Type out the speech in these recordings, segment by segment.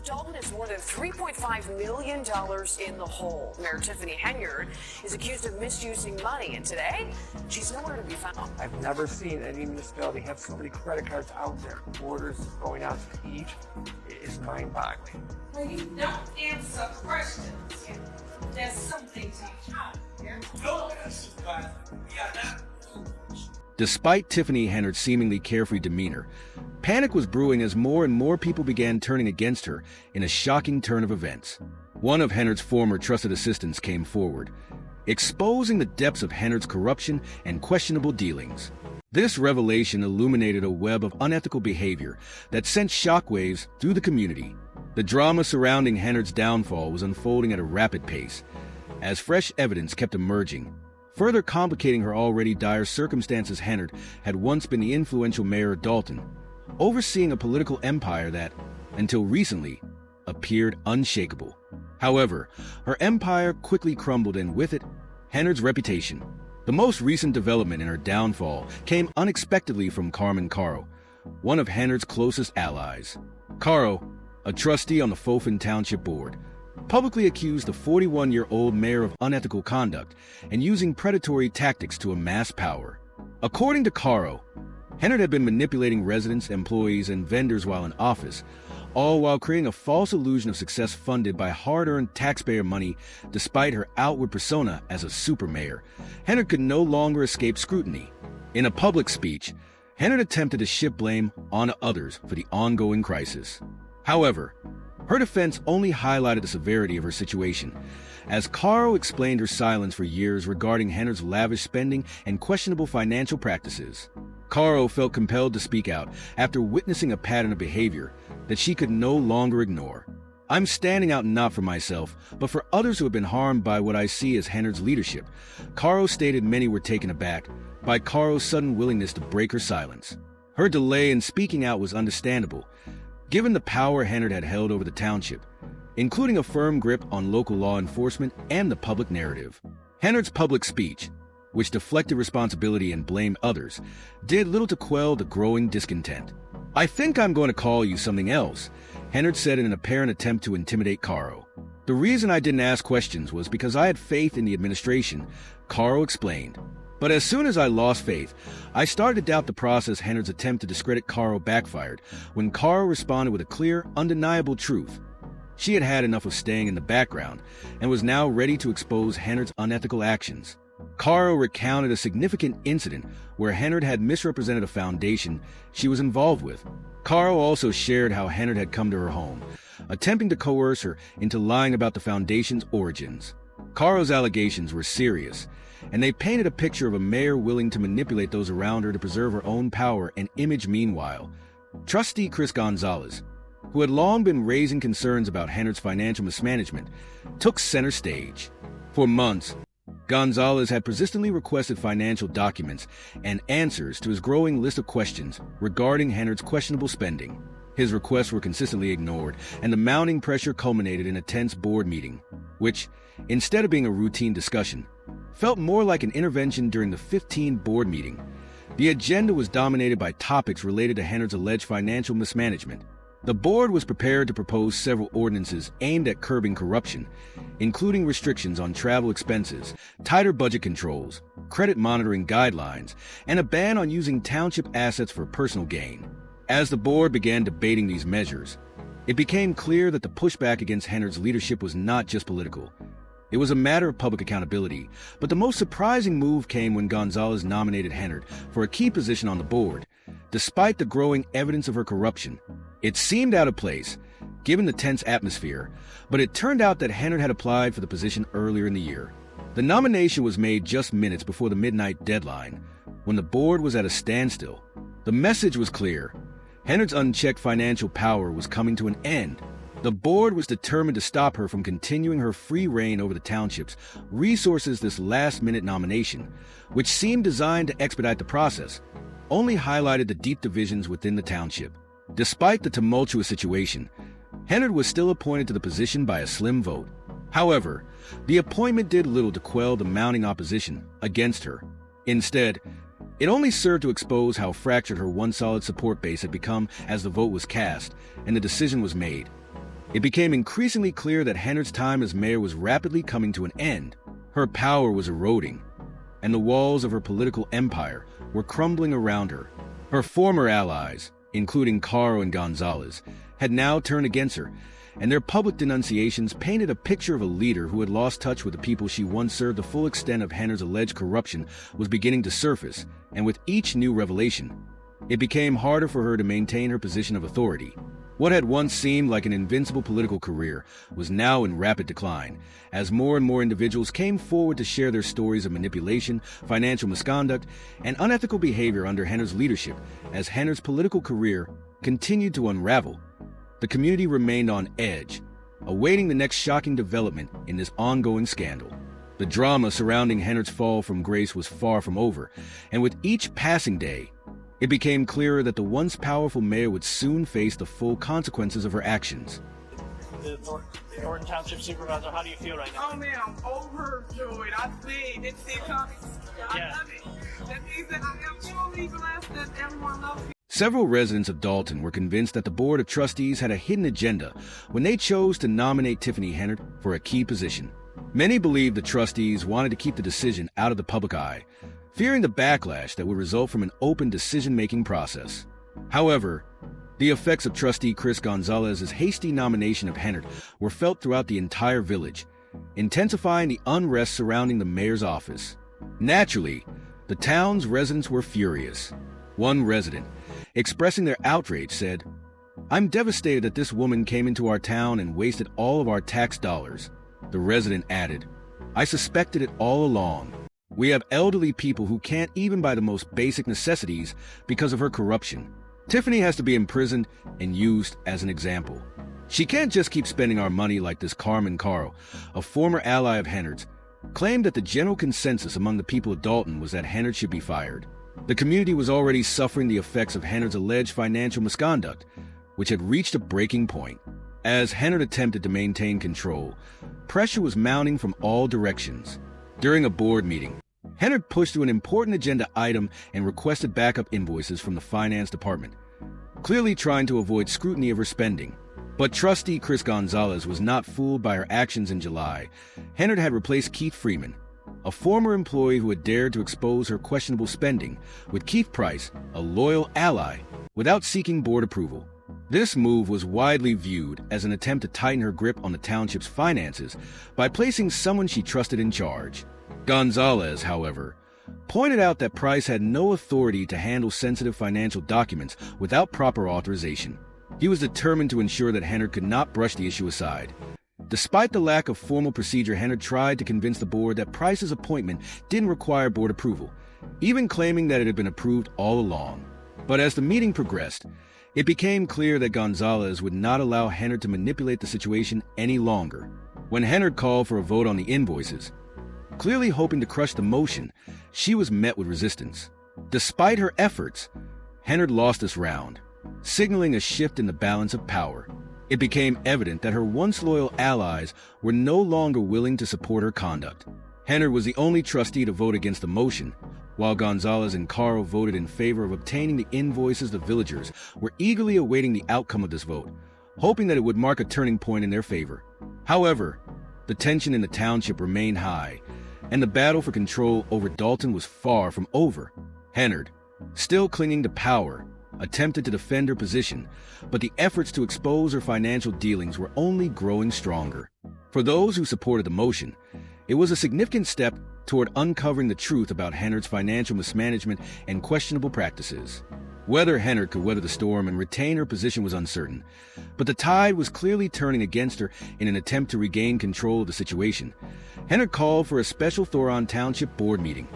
Dalton is more than $3.5 million in the hole. Mayor Tiffany Henyard is accused of misusing money, and today she's nowhere to be found. I've never seen any municipality have so many credit cards out there. Orders going out to each is mind-boggling. When you don't answer questions, there's something to count. No, Supervisor. We are not. Despite Tiffany Henyard's seemingly carefree demeanor, panic was brewing as more and more people began turning against her in a shocking turn of events. One of Henyard's former trusted assistants came forward, exposing the depths of Henyard's corruption and questionable dealings. This revelation illuminated a web of unethical behavior that sent shockwaves through the community. The drama surrounding Henyard's downfall was unfolding at a rapid pace, as fresh evidence kept emerging, further complicating her already dire circumstances. Henyard had once been the influential mayor of Dalton, overseeing a political empire that, until recently, appeared unshakable. However, her empire quickly crumbled, and with it, Henyard's reputation. The most recent development in her downfall came unexpectedly from Carmen Caro, one of Henyard's closest allies. Caro, a trustee on the Fofin Township Board, publicly accused the 41-year-old mayor of unethical conduct and using predatory tactics to amass power. According to Caro, Henyard had been manipulating residents, employees, and vendors while in office, all while creating a false illusion of success funded by hard-earned taxpayer money. Despite her outward persona as a super mayor, Henyard could no longer escape scrutiny. In a public speech, Henyard attempted to shift blame on others for the ongoing crisis. However, her defense only highlighted the severity of her situation, as Caro explained her silence for years regarding Henyard's lavish spending and questionable financial practices. Caro felt compelled to speak out after witnessing a pattern of behavior that she could no longer ignore. "I'm standing out not for myself, but for others who have been harmed by what I see as Henyard's leadership," Caro stated. Many were taken aback by Caro's sudden willingness to break her silence. Her delay in speaking out was understandable, given the power Henyard had held over the township, including a firm grip on local law enforcement and the public narrative. Henyard's public speech, which deflected responsibility and blamed others, did little to quell the growing discontent. "I think I'm going to call you something else," Henyard said in an apparent attempt to intimidate Caro. "The reason I didn't ask questions was because I had faith in the administration," Caro explained. "But as soon as I lost faith, I started to doubt the process." Henyard's attempt to discredit Caro backfired when Caro responded with a clear, undeniable truth. She had had enough of staying in the background and was now ready to expose Henyard's unethical actions. Caro recounted a significant incident where Henyard had misrepresented a foundation she was involved with. Caro also shared how Henyard had come to her home, attempting to coerce her into lying about the foundation's origins. Caro's allegations were serious, and they painted a picture of a mayor willing to manipulate those around her to preserve her own power and image. Meanwhile, trustee Chris Gonzalez, who had long been raising concerns about Henyard's financial mismanagement, took center stage. For months, Gonzalez had persistently requested financial documents and answers to his growing list of questions regarding Henyard's questionable spending. His requests were consistently ignored, and the mounting pressure culminated in a tense board meeting, which, instead of being a routine discussion, felt more like an intervention. During the 15th board meeting, the agenda was dominated by topics related to Henyard's alleged financial mismanagement. The board was prepared to propose several ordinances aimed at curbing corruption, including restrictions on travel expenses, tighter budget controls, credit monitoring guidelines, and a ban on using township assets for personal gain. As the board began debating these measures, it became clear that the pushback against Henyard's leadership was not just political. It was a matter of public accountability. But the most surprising move came when Gonzalez nominated Henyard for a key position on the board. Despite the growing evidence of her corruption, it seemed out of place, given the tense atmosphere, but it turned out that Henyard had applied for the position earlier in the year. The nomination was made just minutes before the midnight deadline, when the board was at a standstill. The message was clear. Henyard's unchecked financial power was coming to an end. The board was determined to stop her from continuing her free reign over the township's resources. This last-minute nomination, which seemed designed to expedite the process, only highlighted the deep divisions within the township. Despite the tumultuous situation, Henyard was still appointed to the position by a slim vote. However, the appointment did little to quell the mounting opposition against her. Instead, it only served to expose how fractured her once solid support base had become as the vote was cast and the decision was made. It became increasingly clear that Henyard's time as mayor was rapidly coming to an end. Her power was eroding, and the walls of her political empire were crumbling around her. Her former allies, including Caro and Gonzalez, had now turned against her, and their public denunciations painted a picture of a leader who had lost touch with the people she once served. The full extent of Henyard's alleged corruption was beginning to surface, and with each new revelation, it became harder for her to maintain her position of authority. What had once seemed like an invincible political career was now in rapid decline, as more and more individuals came forward to share their stories of manipulation, financial misconduct, and unethical behavior under Henyard's leadership. As Henyard's political career continued to unravel, the community remained on edge, awaiting the next shocking development in this ongoing scandal. The drama surrounding Henyard's fall from grace was far from over, and with each passing day, it became clearer that the once powerful mayor would soon face the full consequences of her actions. The Thornton Township Supervisor, how do you feel right now? Oh man, I'm overjoyed. I didn't see it coming. I love it. That means that I am truly blessed that everyone loves me. Several residents of Dalton were convinced that the Board of Trustees had a hidden agenda when they chose to nominate Tiffany Henyard for a key position. Many believed the trustees wanted to keep the decision out of the public eye, fearing the backlash that would result from an open decision-making process. However, the effects of trustee Chris Gonzalez's hasty nomination of Henyard were felt throughout the entire village, intensifying the unrest surrounding the mayor's office. Naturally, the town's residents were furious. One resident, expressing their outrage, said, "I'm devastated that this woman came into our town and wasted all of our tax dollars." The resident added, "I suspected it all along. We have elderly people who can't even buy the most basic necessities because of her corruption. Tiffany has to be imprisoned and used as an example. She can't just keep spending our money like this." Carmen Caro, a former ally of Henyard's, claimed that the general consensus among the people of Dalton was that Henyard should be fired. The community was already suffering the effects of Henyard's alleged financial misconduct, which had reached a breaking point. As Henyard attempted to maintain control, pressure was mounting from all directions. During a board meeting, Henyard pushed through an important agenda item and requested backup invoices from the finance department, clearly trying to avoid scrutiny of her spending. But trustee Chris Gonzalez was not fooled by her actions. In July, Henyard had replaced Keith Freeman, a former employee who had dared to expose her questionable spending, with Keith Price, a loyal ally, without seeking board approval. This move was widely viewed as an attempt to tighten her grip on the township's finances by placing someone she trusted in charge. Gonzalez, however, pointed out that Price had no authority to handle sensitive financial documents without proper authorization. He was determined to ensure that Henyard could not brush the issue aside. Despite the lack of formal procedure, Henyard tried to convince the board that Price's appointment didn't require board approval, even claiming that it had been approved all along. But as the meeting progressed, it became clear that Gonzalez would not allow Henyard to manipulate the situation any longer. When Henyard called for a vote on the invoices, clearly hoping to crush the motion, she was met with resistance. Despite her efforts, Henyard lost this round, signaling a shift in the balance of power. It became evident that her once loyal allies were no longer willing to support her conduct. Henyard was the only trustee to vote against the motion, while Gonzalez and Caro voted in favor of obtaining the invoices. The villagers were eagerly awaiting the outcome of this vote, hoping that it would mark a turning point in their favor. However, the tension in the township remained high, and the battle for control over Dalton was far from over. Henyard, still clinging to power, attempted to defend her position, but the efforts to expose her financial dealings were only growing stronger. For those who supported the motion, it was a significant step toward uncovering the truth about Henyard's financial mismanagement and questionable practices. Whether Henyard could weather the storm and retain her position was uncertain, but the tide was clearly turning against her in an attempt to regain control of the situation. Henyard called for a special Thornton Township board meeting,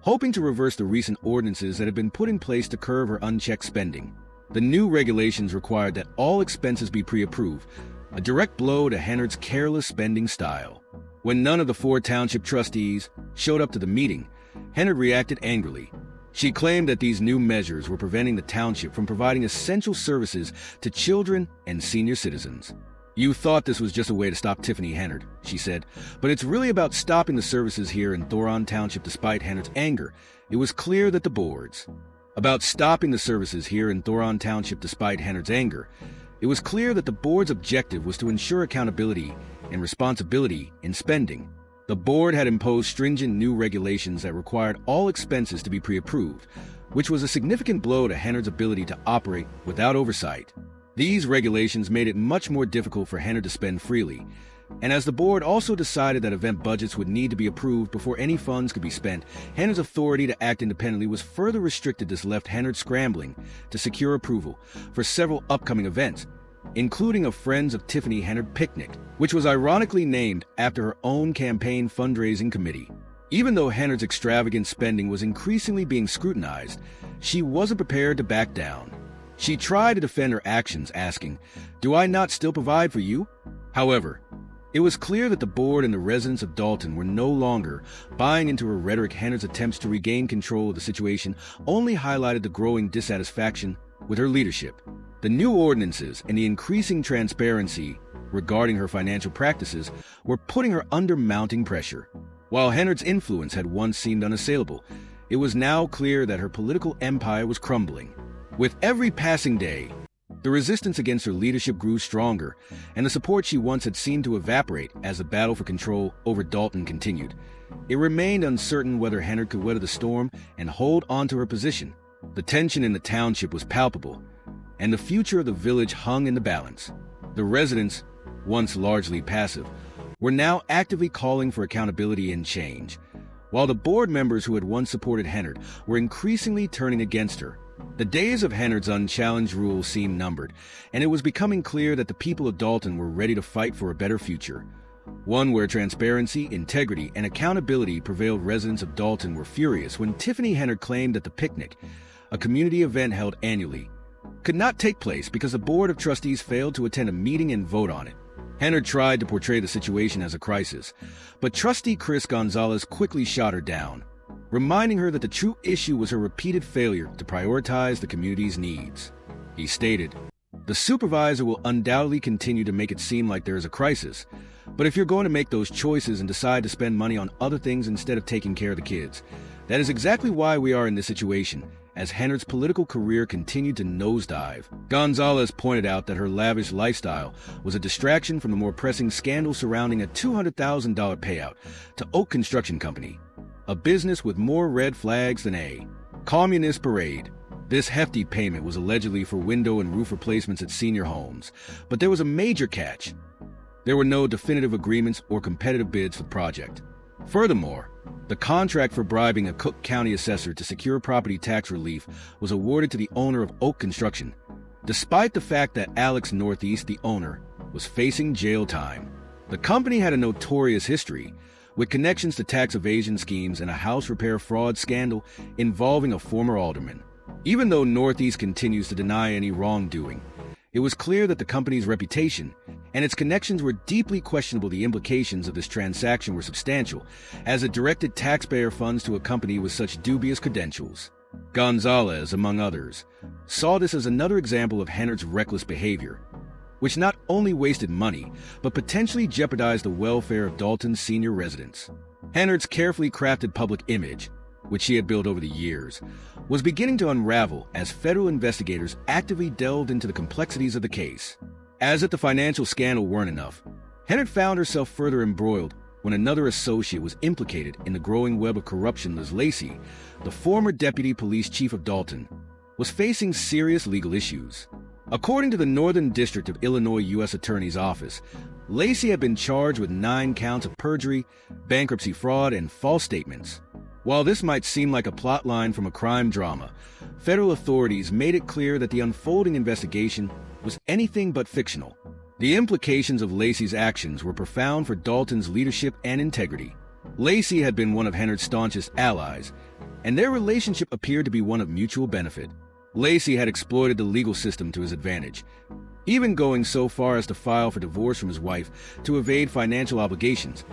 hoping to reverse the recent ordinances that had been put in place to curb her unchecked spending. The new regulations required that all expenses be pre-approved, a direct blow to Henyard's careless spending style. When none of the 4 township trustees showed up to the meeting, Henyard reacted angrily. She claimed that these new measures were preventing the township from providing essential services to children and senior citizens. "You thought this was just a way to stop Tiffany Henyard," she said, "but it's really about stopping the services here in Thornton Township." Despite Henyard's anger, it was clear that the boards. About stopping the services here in Thornton Township despite Henyard's anger, It was clear that the board's objective was to ensure accountability and responsibility in spending. The board had imposed stringent new regulations that required all expenses to be pre-approved, which was a significant blow to Henyard's ability to operate without oversight. These regulations made it much more difficult for Henyard to spend freely, and as the board also decided that event budgets would need to be approved before any funds could be spent, Henyard's authority to act independently was further restricted. This left Henyard scrambling to secure approval for several upcoming events, including a Friends of Tiffany Henyard picnic, which was ironically named after her own campaign fundraising committee. Even though Henyard's extravagant spending was increasingly being scrutinized, she wasn't prepared to back down. She tried to defend her actions, asking, "Do I not still provide for you?" However, it was clear that the board and the residents of Dalton were no longer buying into her rhetoric. Henyard's attempts to regain control of the situation only highlighted the growing dissatisfaction with her leadership. The new ordinances and the increasing transparency regarding her financial practices were putting her under mounting pressure. While Henyard's influence had once seemed unassailable, it was now clear that her political empire was crumbling. With every passing day, the resistance against her leadership grew stronger, and the support she once had seemed to evaporate as the battle for control over Dalton continued. It remained uncertain whether Henyard could weather the storm and hold on to her position. The tension in the township was palpable, and the future of the village hung in the balance. The residents, once largely passive, were now actively calling for accountability and change, while the board members who had once supported Henyard were increasingly turning against her. The days of Henyard's unchallenged rule seemed numbered, and it was becoming clear that the people of Dalton were ready to fight for a better future, one where transparency, integrity, and accountability prevailed. Residents of Dalton were furious when Tiffany Henyard claimed that the picnic, a community event held annually, could not take place because the Board of Trustees failed to attend a meeting and vote on it. Henyard tried to portray the situation as a crisis, but Trustee Chris Gonzalez quickly shot her down, reminding her that the true issue was her repeated failure to prioritize the community's needs. He stated, "The supervisor will undoubtedly continue to make it seem like there is a crisis, but if you're going to make those choices and decide to spend money on other things instead of taking care of the kids, that is exactly why we are in this situation," as Henyard's political career continued to nosedive. Gonzalez pointed out that her lavish lifestyle was a distraction from the more pressing scandal surrounding a $200,000 payout to Oak Construction Company, a business with more red flags than a communist parade. This hefty payment was allegedly for window and roof replacements at senior homes, but there was a major catch. There were no definitive agreements or competitive bids for the project. Furthermore, the contract for bribing a Cook County assessor to secure property tax relief was awarded to the owner of Oak Construction, despite the fact that Alex Northeast, the owner, was facing jail time. The company had a notorious history, with connections to tax evasion schemes and a house repair fraud scandal involving a former alderman. Even though Northeast continues to deny any wrongdoing, it was clear that the company's reputation and its connections were deeply questionable. The implications of this transaction were substantial, as it directed taxpayer funds to a company with such dubious credentials. Gonzalez, among others, saw this as another example of Henyard's reckless behavior, which not only wasted money, but potentially jeopardized the welfare of Dalton's senior residents. Henyard's carefully crafted public image, which she had built over the years, was beginning to unravel as federal investigators actively delved into the complexities of the case. As if the financial scandal weren't enough, Henyard found herself further embroiled when another associate was implicated in the growing web of corruption. Liz Lacey, the former deputy police chief of Dalton, was facing serious legal issues. According to the Northern District of Illinois U.S. Attorney's Office, Lacey had been charged with 9 counts of perjury, bankruptcy fraud, and false statements. While this might seem like a plotline from a crime drama, federal authorities made it clear that the unfolding investigation was anything but fictional. The implications of Lacey's actions were profound for Dalton's leadership and integrity. Lacey had been one of Henyard's staunchest allies, and their relationship appeared to be one of mutual benefit. Lacey had exploited the legal system to his advantage, even going so far as to file for divorce from his wife to evade financial obligations,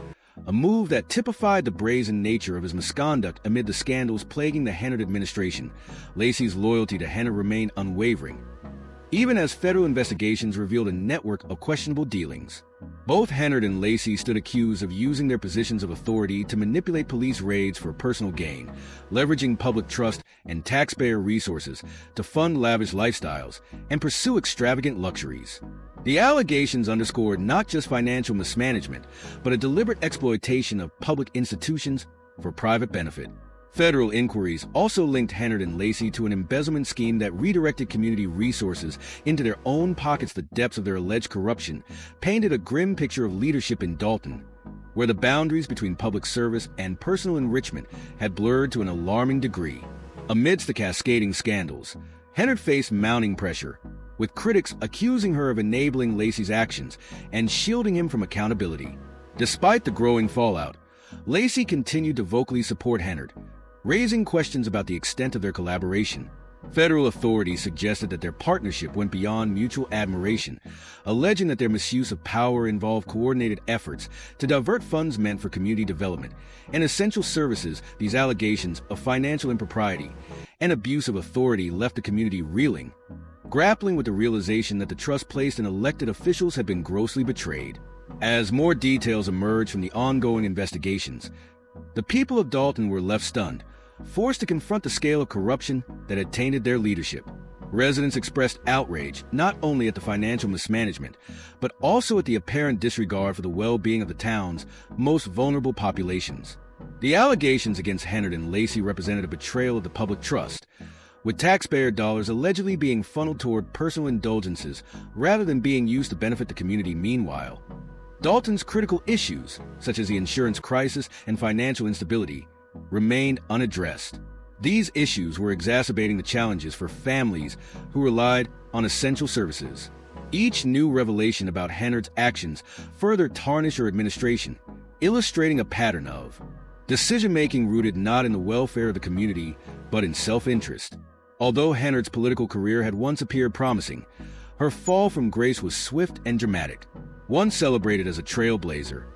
a move that typified the brazen nature of his misconduct amid the scandals plaguing the Henyard administration. Lacey's loyalty to Henyard remained unwavering, even as federal investigations revealed a network of questionable dealings. Both Henyard and Lacey stood accused of using their positions of authority to manipulate police raids for personal gain, leveraging public trust and taxpayer resources to fund lavish lifestyles and pursue extravagant luxuries. The allegations underscored not just financial mismanagement, but a deliberate exploitation of public institutions for private benefit. Federal inquiries also linked Henyard and Lacey to an embezzlement scheme that redirected community resources into their own pockets. The depths of their alleged corruption painted a grim picture of leadership in Dalton, where the boundaries between public service and personal enrichment had blurred to an alarming degree. Amidst the cascading scandals, Henyard faced mounting pressure, with critics accusing her of enabling Lacey's actions and shielding him from accountability. Despite the growing fallout, Lacey continued to vocally support Henyard, raising questions about the extent of their collaboration. Federal authorities suggested that their partnership went beyond mutual admiration, alleging that their misuse of power involved coordinated efforts to divert funds meant for community development and essential services. These allegations of financial impropriety and abuse of authority left the community reeling, grappling with the realization that the trust placed in elected officials had been grossly betrayed. As more details emerged from the ongoing investigations, the people of Dalton were left stunned, forced to confront the scale of corruption that had tainted their leadership. Residents expressed outrage not only at the financial mismanagement, but also at the apparent disregard for the well-being of the town's most vulnerable populations. The allegations against Henyard and Lacey represented a betrayal of the public trust, with taxpayer dollars allegedly being funneled toward personal indulgences rather than being used to benefit the community. Meanwhile, Dalton's critical issues, such as the insurance crisis and financial instability, remained unaddressed. These issues were exacerbating the challenges for families who relied on essential services. Each new revelation about Henyard's actions further tarnished her administration, illustrating a pattern of decision-making rooted not in the welfare of the community, but in self-interest. Although Henyard's political career had once appeared promising, her fall from grace was swift and dramatic. Once celebrated as a trailblazer,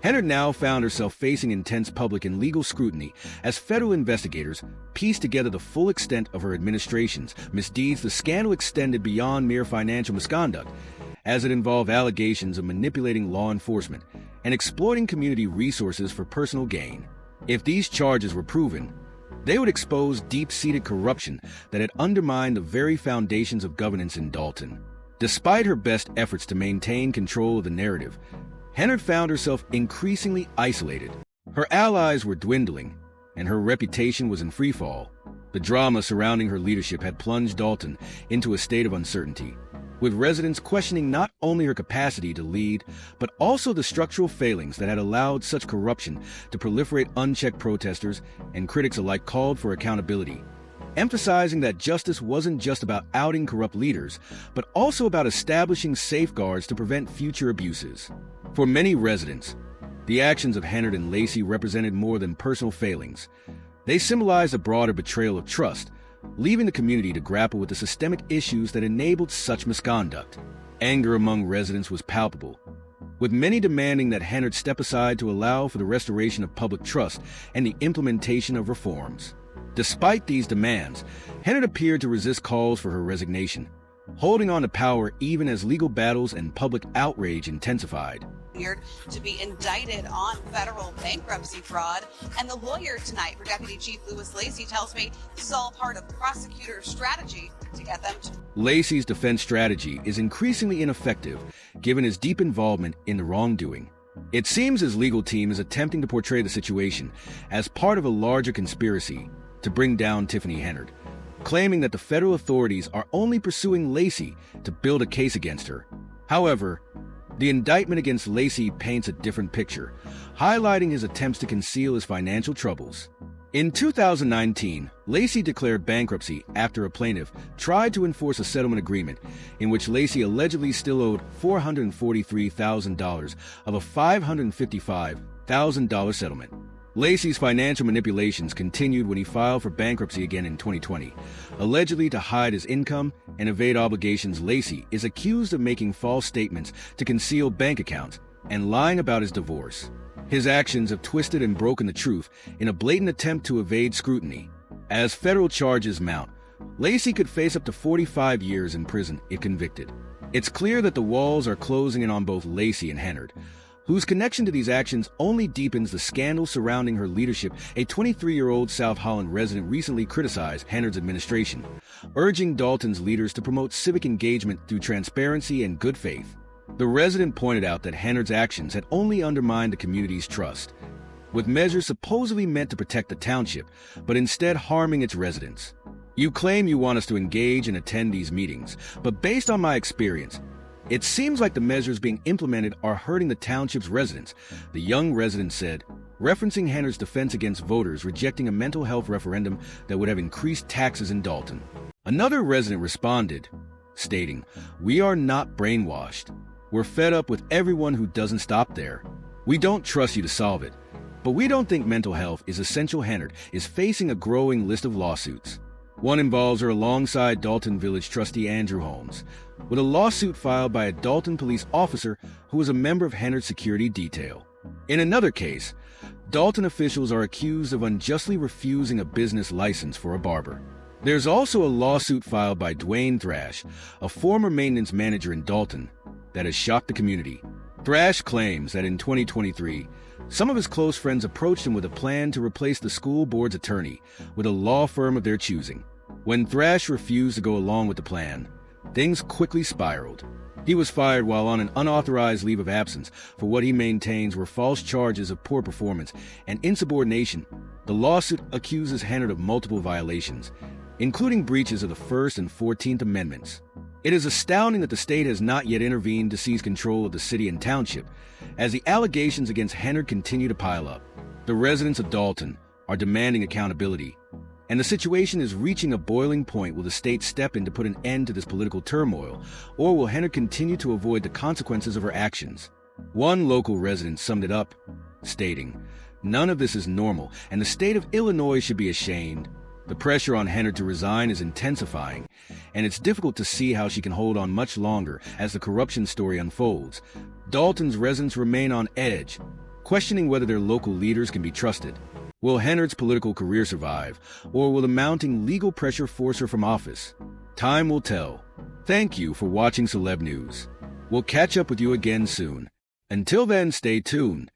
Henyard now found herself facing intense public and legal scrutiny as federal investigators pieced together the full extent of her administration's misdeeds. The scandal extended beyond mere financial misconduct, as it involved allegations of manipulating law enforcement and exploiting community resources for personal gain. If these charges were proven, they would expose deep-seated corruption that had undermined the very foundations of governance in Dalton. Despite her best efforts to maintain control of the narrative, Henyard found herself increasingly isolated. Her allies were dwindling, and her reputation was in freefall. The drama surrounding her leadership had plunged Dalton into a state of uncertainty, with residents questioning not only her capacity to lead, but also the structural failings that had allowed such corruption to proliferate. Unchecked protesters and critics alike called for accountability, emphasizing that justice wasn't just about outing corrupt leaders, but also about establishing safeguards to prevent future abuses. For many residents, the actions of Henyard and Lacey represented more than personal failings. They symbolized a broader betrayal of trust, leaving the community to grapple with the systemic issues that enabled such misconduct. Anger among residents was palpable, with many demanding that Henyard step aside to allow for the restoration of public trust and the implementation of reforms. Despite these demands, Henyard appeared to resist calls for her resignation, holding on to power even as legal battles and public outrage intensified. To be indicted on federal bankruptcy fraud, and the lawyer tonight for Deputy Chief Louis Lacey tells me this is all part of the prosecutor's strategy to get them to. Lacey's defense strategy is increasingly ineffective given his deep involvement in the wrongdoing. It seems his legal team is attempting to portray the situation as part of a larger conspiracy to bring down Tiffany Henyard, claiming that the federal authorities are only pursuing Lacey to build a case against her. However, the indictment against Lacey paints a different picture, highlighting his attempts to conceal his financial troubles. In 2019, Lacey declared bankruptcy after a plaintiff tried to enforce a settlement agreement in which Lacey allegedly still owed $443,000 of a $555,000 settlement. Lacey's financial manipulations continued when he filed for bankruptcy again in 2020. Allegedly to hide his income and evade obligations, Lacey is accused of making false statements to conceal bank accounts and lying about his divorce. His actions have twisted and broken the truth in a blatant attempt to evade scrutiny. As federal charges mount, Lacey could face up to 45 years in prison if convicted. It's clear that the walls are closing in on both Lacey and Henyard, whose connection to these actions only deepens the scandal surrounding her leadership. A 23-year-old South Holland resident recently criticized Henyard's administration, urging Dalton's leaders to promote civic engagement through transparency and good faith. The resident pointed out that Henyard's actions had only undermined the community's trust, with measures supposedly meant to protect the township, but instead harming its residents. You claim you want us to engage and attend these meetings, but based on my experience, it seems like the measures being implemented are hurting the township's residents, the young resident said, referencing Henyard's defense against voters rejecting a mental health referendum that would have increased taxes in Dalton. Another resident responded, stating, "We are not brainwashed. We're fed up with everyone who doesn't stop there. We don't trust you to solve it, but we don't think mental health is essential." Henyard is facing a growing list of lawsuits. One involves her alongside Dalton Village trustee Andrew Holmes, with a lawsuit filed by a Dalton police officer who was a member of Henyard's security detail. In another case, Dalton officials are accused of unjustly refusing a business license for a barber. There's also a lawsuit filed by Dwayne Thrash, a former maintenance manager in Dalton, that has shocked the community. Thrash claims that in 2023, some of his close friends approached him with a plan to replace the school board's attorney with a law firm of their choosing. When Thrash refused to go along with the plan, things quickly spiraled. He was fired while on an unauthorized leave of absence for what he maintains were false charges of poor performance and insubordination. The lawsuit accuses Henyard of multiple violations, including breaches of the First and 14th Amendments. It is astounding that the state has not yet intervened to seize control of the city and township, as the allegations against Henyard continue to pile up. The residents of Dalton are demanding accountability, and the situation is reaching a boiling point. Will the state step in to put an end to this political turmoil, or will Henyard continue to avoid the consequences of her actions? One local resident summed it up, stating, "None of this is normal, and the state of Illinois should be ashamed." The pressure on Henyard to resign is intensifying, and it's difficult to see how she can hold on much longer as the corruption story unfolds. Dalton's residents remain on edge, questioning whether their local leaders can be trusted. Will Henyard's political career survive, or will the mounting legal pressure force her from office? Time will tell. Thank you for watching Celeb News. We'll catch up with you again soon. Until then, stay tuned.